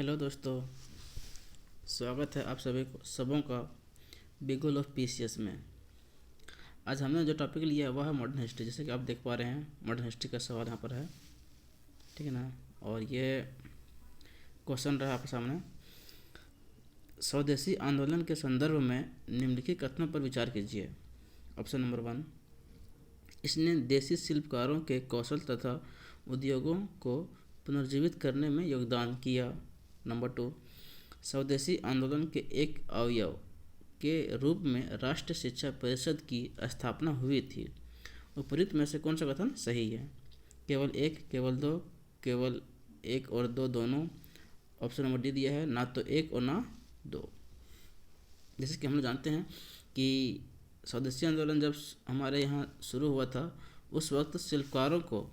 Hello दोस्तों, स्वागत है आप सभी को सबों का बिगुल ऑफ पीसीएस में। आज हमने जो टॉपिक लिया है वह है मॉडर्न हिस्ट्री। जैसे कि आप देख पा रहे हैं मॉडर्न हिस्ट्री का सवाल यहाँ पर है, ठीक है ना। और ये क्वेश्चन रहा आपके सामने, स्वदेशी आंदोलन के संदर्भ में निम्नलिखित कथनों पर विचार कीजिए। ऑप्शन नंबर 1, इसने देशी शिल्पकारों के कौशल तथा उद्योगों को पुनर्जीवित करने में योगदान किया। नंबर 2, स्वदेशी आंदोलन के एक अवयव के रूप में राष्ट्रीय शिक्षा परिषद की स्थापना हुई थी। उपरोक्त में से कौन सा कथन सही है? केवल एक, केवल दो, केवल एक और दो दोनों। ऑप्शन नंबर डी दिया है, ना तो एक और ना दो। जैसे कि हम लोग जानते हैं कि स्वदेशी आंदोलन जब हमारे यहाँ शुरू हुआ था उस वक्त शिल्पकारों को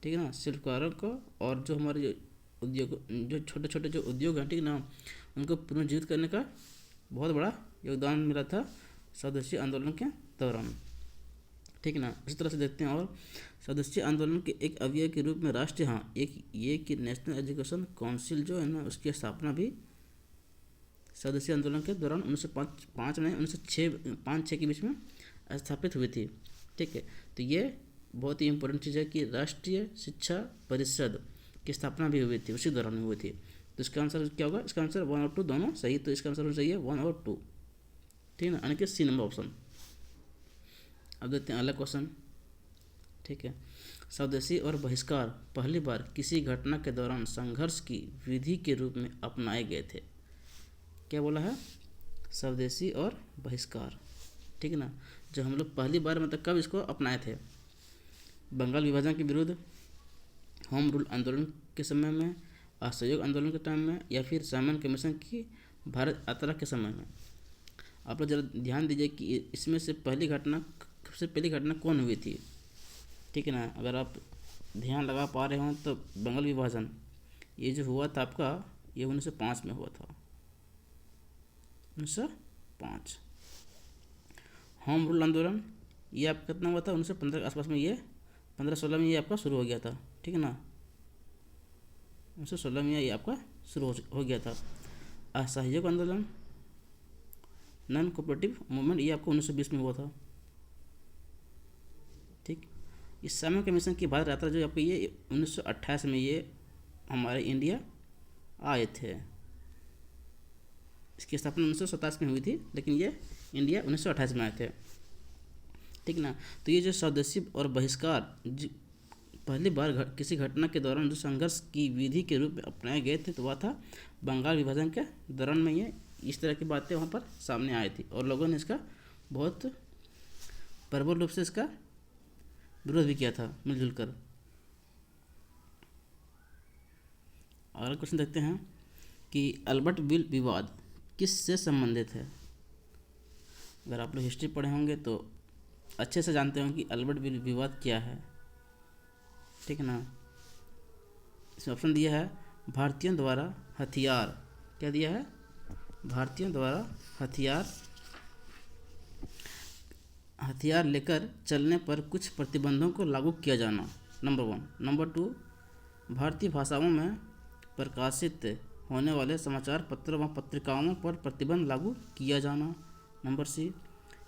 ठीक है ना, शिल्पकारों को और जो हमारे उद्योग, जो छोटे छोटे जो उद्योग हैं, ठीक है ना, उनको पुनर्जीवित करने का बहुत बड़ा योगदान मिला था स्वदेशी आंदोलन के दौरान, ठीक है ना। इसी तरह से देखते हैं, और स्वदेशी आंदोलन के एक अवयव के रूप में राष्ट्रीय ये कि नेशनल एजुकेशन काउंसिल जो है ना, उसकी स्थापना भी स्वदेशी आंदोलन के दौरान 1905 के बीच में स्थापित हुई थी, ठीक है। तो ये बहुत ही इंपॉर्टेंट चीज़ है कि राष्ट्रीय शिक्षा परिषद की स्थापना भी हुई थी, उसी दौरान हुई थी। तो इसका आंसर क्या होगा? इसका आंसर 1 और 2 दोनों सही, तो इसका आंसर सही है 1 और 2, ठीक है ना, यानी कि सी नंबर ऑप्शन। अब देखते हैं अगला क्वेश्चन, ठीक है। स्वदेशी और बहिष्कार पहली बार किसी घटना के दौरान संघर्ष की विधि के रूप में अपनाए गए थे। क्या बोला है? स्वदेशी और बहिष्कार, ठीक है ना। जो हम लोग पहली बार मतलब कब इसको अपनाए थे? बंगाल विभाजन के विरुद्ध, होम रूल आंदोलन के समय में, असहयोग आंदोलन के टाइम में, या फिर साइमन कमीशन की भारत यात्रा के समय में। आप लोग जरा ध्यान दीजिए कि इसमें से सबसे पहली घटना कौन हुई थी, ठीक है ना। अगर आप ध्यान लगा पा रहे हो तो बंगाल विभाजन ये जो हुआ था आपका, ये 1905 में हुआ था, 1905। होम रूल आंदोलन ये आपका कितना हुआ था? 1915 के आसपास में, ये 15-16 में ये आपका शुरू हो गया था, ठीक है ना। 1916 में ये आपका शुरू हो गया था। असहयोग आंदोलन, नॉन कोऑपरेटिव मूवमेंट, ये आपको 1920 में हुआ था, ठीक। इस साइमन कमीशन की भारत यात्रा जो आपको ये 1928 में ये हमारे इंडिया आए थे। इसकी स्थापना 1927 में हुई थी, लेकिन ये इंडिया 1928 में आए थे, ठीक ना। तो ये जो स्वदेशी और बहिष्कार पहली बार किसी घटना के दौरान जो संघर्ष की विधि के रूप में अपनाए गए थे, तो वह था बंगाल विभाजन के दौरान में। ये इस तरह की बातें वहाँ पर सामने आई थी और लोगों ने इसका बहुत प्रबल रूप से इसका विरोध भी किया था मिलजुल कर। अगला क्वेश्चन देखते हैं कि अल्बर्ट बिल विवाद किससे संबंधित है। अगर आप लोग हिस्ट्री पढ़े होंगे तो अच्छे से जानते होंगे कि अल्बर्ट बिल विवाद क्या है, ठीक है ना। इसमें ऑप्शन दिया है, भारतीयों द्वारा हथियार, क्या दिया है? भारतीयों द्वारा हथियार लेकर चलने पर कुछ प्रतिबंधों को लागू किया जाना, नंबर 1। नंबर 2, भारतीय भाषाओं में प्रकाशित होने वाले समाचार पत्रों व पत्रिकाओं पर प्रतिबंध लागू किया जाना। नंबर सी,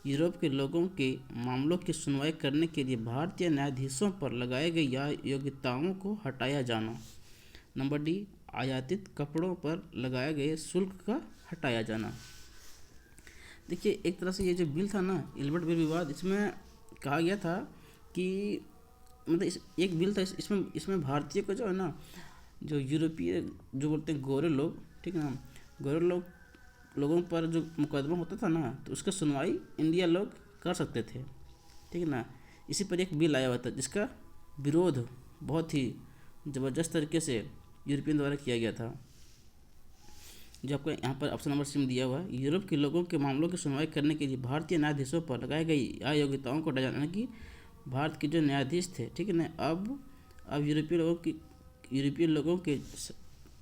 यूरोप के लोगों के मामलों की सुनवाई करने के लिए भारतीय न्यायाधीशों पर लगाए गए योग्यताओं को हटाया जाना। नंबर डी, आयातित कपड़ों पर लगाए गए शुल्क का हटाया जाना। देखिए, एक तरह से ये जो बिल था ना, अल्बर्ट बिल विवाद, इसमें कहा गया था कि मतलब एक बिल था, इसमें भारतीय को जो है ना, जो यूरोपीय जो बोलते हैं गोरे लोग, ठीक है ना, गोरे लोगों पर जो मुकदमा होता था ना, तो उसका सुनवाई इंडिया लोग कर सकते थे, ठीक है ना। इसी पर एक बिल आया हुआ था जिसका विरोध बहुत ही ज़बरदस्त तरीके से यूरोपियन द्वारा किया गया था। जो आपको यहाँ पर ऑप्शन नंबर सी में दिया हुआ है, यूरोप के लोगों के मामलों की सुनवाई करने के लिए भारतीय न्यायाधीशों पर लगाई गई अयोग्यताओं को हटाया जाना। कि भारत के जो न्यायाधीश थे, ठीक है ना, अब यूरोपीय लोगों के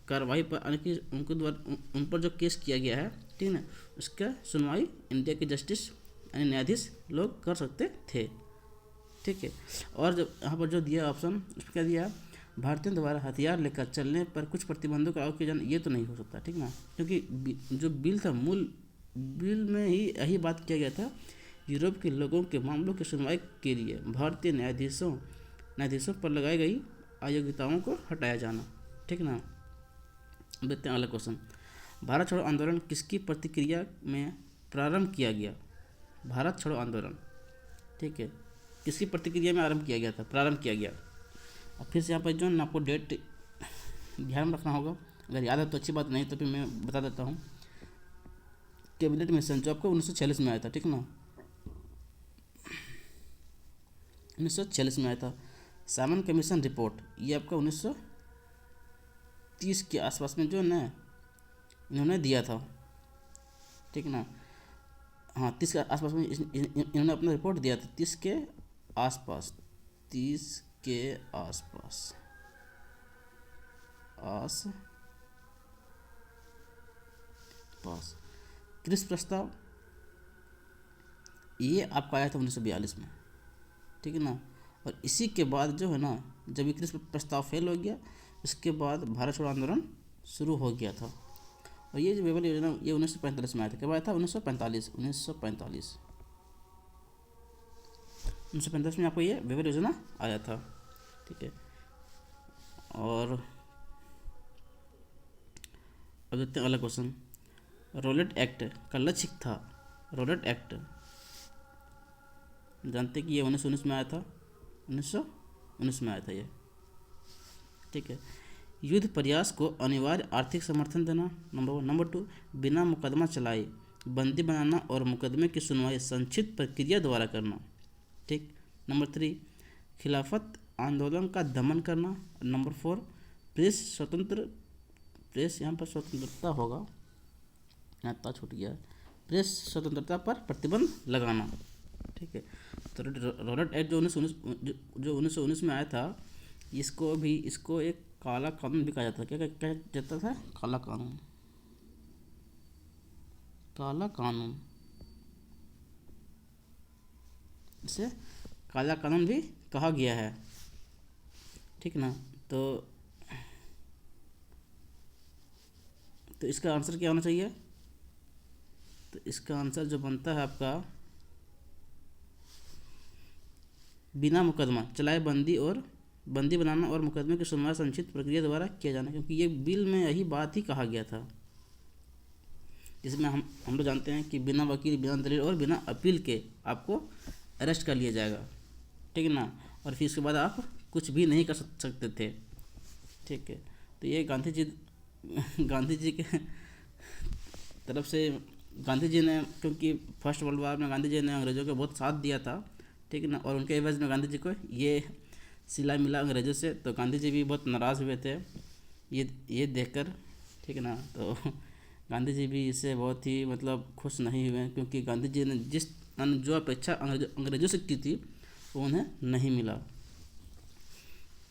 कार्रवाई पर, यानी कि उनको द्वारा उन पर जो केस किया गया है, ठीक है ना, उसका सुनवाई इंडिया के जस्टिस यानी न्यायाधीश लोग कर सकते थे। ठीक है। और जब यहाँ पर जो दिया ऑप्शन, उसमें क्या दिया, भारतीयों द्वारा हथियार लेकर चलने पर कुछ प्रतिबंधों का लागू किया जाना, ये तो नहीं हो सकता, ठीक ना, क्योंकि जो बिल था, मूल बिल में ही यही बात किया गया था, यूरोप के लोगों के मामलों की सुनवाई के लिए भारतीय न्यायाधीशों पर लगाई गई अयोग्यताओं को हटाया जाना, ठीक ना। देखते हैं अगला क्वेश्चन, भारत छोड़ो आंदोलन किसकी प्रतिक्रिया में प्रारंभ किया गया? भारत छोड़ो आंदोलन, ठीक है, किसकी प्रतिक्रिया में प्रारंभ किया गया। और फिर से यहाँ पर जो है आपको डेट ध्यान रखना होगा, अगर याद है तो अच्छी बात, नहीं तो फिर मैं बता देता हूँ। कैबिनेट मिशन जो आपको 1946 में आया था, ठीक ना, 1946 में आया था। साइमन कमीशन रिपोर्ट ये आपका 1930 के आसपास में जो है ना इन्होंने दिया था, ठीक ना। हाँ, 30 के आसपास में इन्होंने अपना रिपोर्ट दिया था, 30 के आसपास क्रिस प्रस्ताव ये आपका आया था 1942 में, ठीक है ना। और इसी के बाद जो है ना, जब ये क्रिस प्रस्ताव फेल हो गया, उसके बाद भारत छोड़ो आंदोलन शुरू हो गया था। और ये जो वेबल योजना ये 1945 में आया था। कब आया था? 1945 में आपको ये वेबल योजना आया था, ठीक है। और अब देखते हैं अगला क्वेश्चन, रॉलेट एक्ट का लक्ष्य था। रॉलेट एक्ट जानते हैं कि ये 1919 में आया था, 1919 में आया था ये, ठीक है। युद्ध प्रयास को अनिवार्य आर्थिक समर्थन देना, नंबर 1। नंबर 2, बिना मुकदमा चलाए बंदी बनाना और मुकदमे की सुनवाई संक्षिप्त प्रक्रिया द्वारा करना, ठीक। नंबर 3, खिलाफत आंदोलन का दमन करना। नंबर 4, प्रेस यहाँ पर स्वतंत्रता होगा, यहाँ छूट गया, प्रेस स्वतंत्रता पर प्रतिबंध लगाना, ठीक है। तो रॉलेट एक्ट जो 1919 में आया था, इसको एक काला कानून भी कहा जाता था। क्या जाता था? काला कानून, इसे काला कानून भी कहा गया है, ठीक ना। तो इसका आंसर क्या होना चाहिए? तो इसका आंसर जो बनता है आपका, बिना मुकदमा चलाए बंदी बनाना और मुकदमे की सुनवाई संक्षिप्त प्रक्रिया द्वारा किया जाना, क्योंकि ये बिल में यही बात ही कहा गया था, जिसमें हम लोग जानते हैं कि बिना वकील, बिना दलील और बिना अपील के आपको अरेस्ट कर लिया जाएगा, ठीक है ना। और फिर इसके बाद आप कुछ भी नहीं कर सकते थे, ठीक है। तो ये गांधी जी के तरफ से, गांधी जी ने, क्योंकि फर्स्ट वर्ल्ड वॉर में गांधी जी ने अंग्रेज़ों को बहुत साथ दिया था, ठीक है ना। और उनके एवज में गांधी जी को ये सिला मिला अंग्रेज़ों से, तो गांधी जी भी बहुत नाराज़ हुए थे ये देखकर, ठीक है ना। तो गांधी जी भी इससे बहुत ही मतलब खुश नहीं हुए, क्योंकि गांधी जी ने जो अपेक्षा अंग्रेज़ों से की थी वो उन्हें नहीं मिला,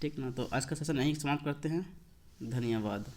ठीक ना। तो आज का सेशन यहीं समाप्त करते हैं, धन्यवाद।